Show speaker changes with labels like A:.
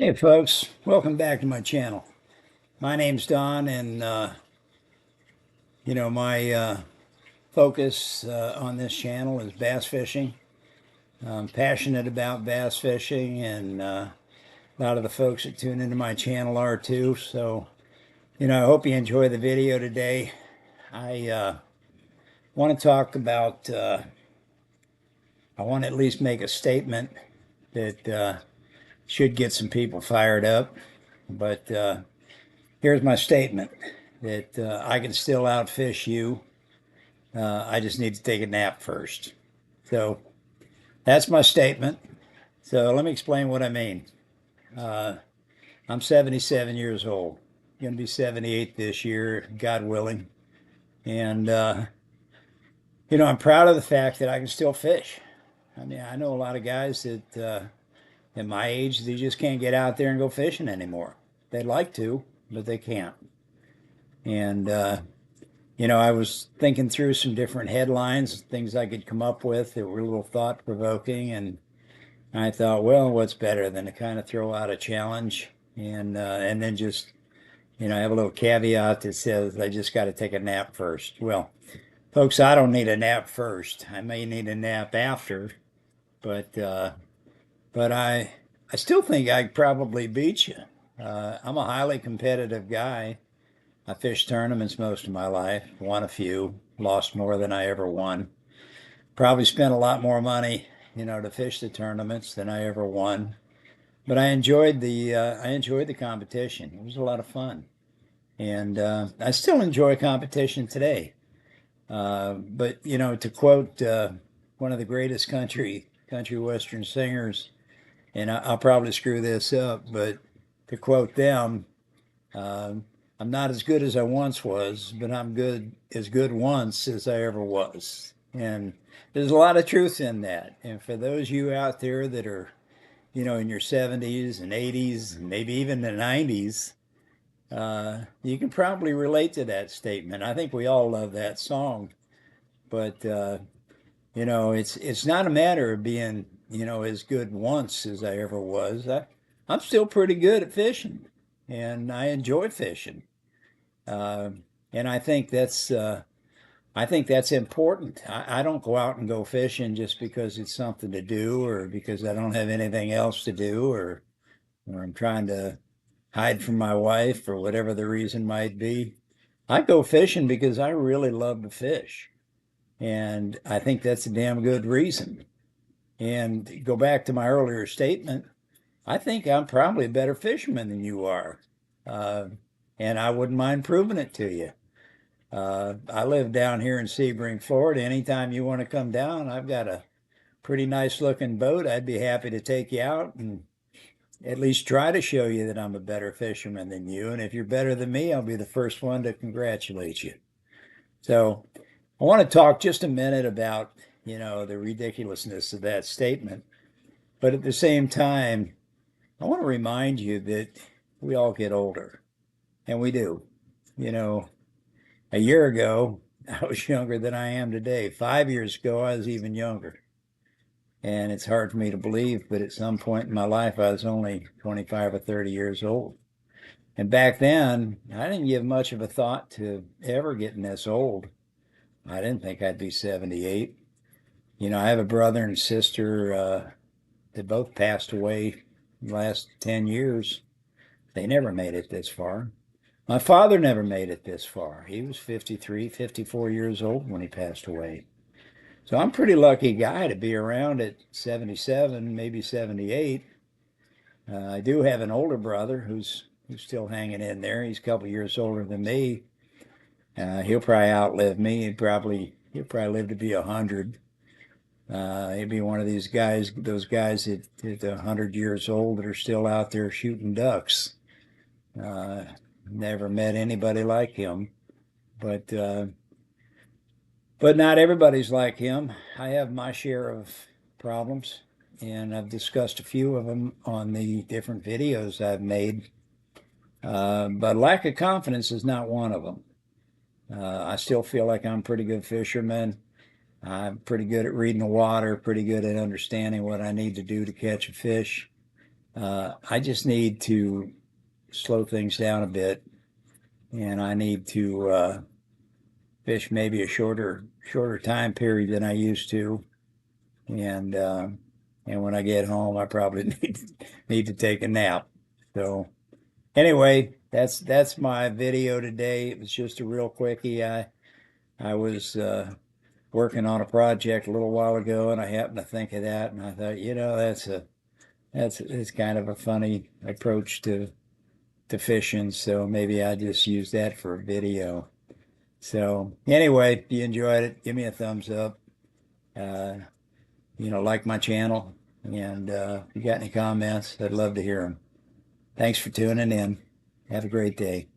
A: Hey folks, welcome back to my channel. My name's Don, and my focus on this channel is bass fishing. I'm passionate about bass fishing, and a lot of the folks that tune into my channel are too. So, I hope you enjoy the video today. I want to talk about, I want to at least make a statement that should get some people fired up. But here's my statement that I can still outfish you. I just need to take a nap first. So that's my statement. So let me explain what I mean. Uh, I'm 77 years old. Going to be 78 this year, God willing. And, I'm proud of the fact that I can still fish. I mean, I know a lot of guys that at my age, they just can't get out there and go fishing anymore. They'd like to, but they can't. And, I was thinking through some different headlines, things I could come up with that were a little thought provoking. And I thought, well, what's better than to kind of throw out a challenge and then just, have a little caveat that says I just got to take a nap first. Well, folks, I don't need a nap first. I may need a nap after, but I still think I could probably beat you. I'm a highly competitive guy. I fished tournaments most of my life, won a few, lost more than I ever won. Probably spent a lot more money, to fish the tournaments than I ever won. But I enjoyed the competition. It was a lot of fun, and I still enjoy competition today. But to quote one of the greatest country western singers, and I'll probably screw this up, but to quote them, um, I'm not as good as I once was, but I'm good once as I ever was. And there's a lot of truth in that. And for those of you out there that are, in your 70s and 80s, and maybe even the 90s, you can probably relate to that statement. I think we all love that song. But it's not a matter of being, as good once as I ever was. I'm still pretty good at fishing, and I enjoy fishing. Uh, and I think that's important. I don't go out and go fishing just because it's something to do or because I don't have anything else to do or I'm trying to hide from my wife or whatever the reason might be. I go fishing because I really love to fish. And I think that's a damn good reason. And go back to my earlier statement, I think I'm probably a better fisherman than you are. Uh, and I wouldn't mind proving it to you. I live down here in Sebring, Florida. Anytime you want to come down, I've got a pretty nice looking boat. I'd be happy to take you out and at least try to show you that I'm a better fisherman than you. And if you're better than me, I'll be the first one to congratulate you. So I want to talk just a minute about, the ridiculousness of that statement. But at the same time, I want to remind you that we all get older, and we do. You know, a year ago, I was younger than I am today. 5 years ago, I was even younger. And it's hard for me to believe, but at some point in my life, I was only 25 or 30 years old. And back then, I didn't give much of a thought to ever getting this old. I didn't think I'd be 78. I have a brother and sister that both passed away the last 10 years. They never made it this far. My father never made it this far. He was 53, 54 years old when he passed away. So I'm a pretty lucky guy to be around at 77, maybe 78. I do have an older brother who's still hanging in there. He's a couple years older than me. He'll probably outlive me. He'll probably live to be 100. He'd be one of these guys, those guys that 100 years old that are still out there shooting ducks. Uh, Never met anybody like him, but but not everybody's like him. I have my share of problems, and I've discussed a few of them on the different videos I've made. But lack of confidence is not one of them. I still feel like I'm a pretty good fisherman. I'm pretty good at reading the water, pretty good at understanding what I need to do to catch a fish. I just need to slow things down a bit, and I need to fish maybe a shorter time period than I used to, and uh, and when I get home, I probably need to take a nap. So anyway, that's my video today. It was just a real quickie. I was working on a project a little while ago, and I happened to think of that, and I thought, it's kind of a funny approach to fishing, so maybe I just use that for a video. So anyway, if you enjoyed it, give me a thumbs up. Uh, like my channel, and if you got any comments, I'd love to hear them. Thanks for tuning in. Have a great day.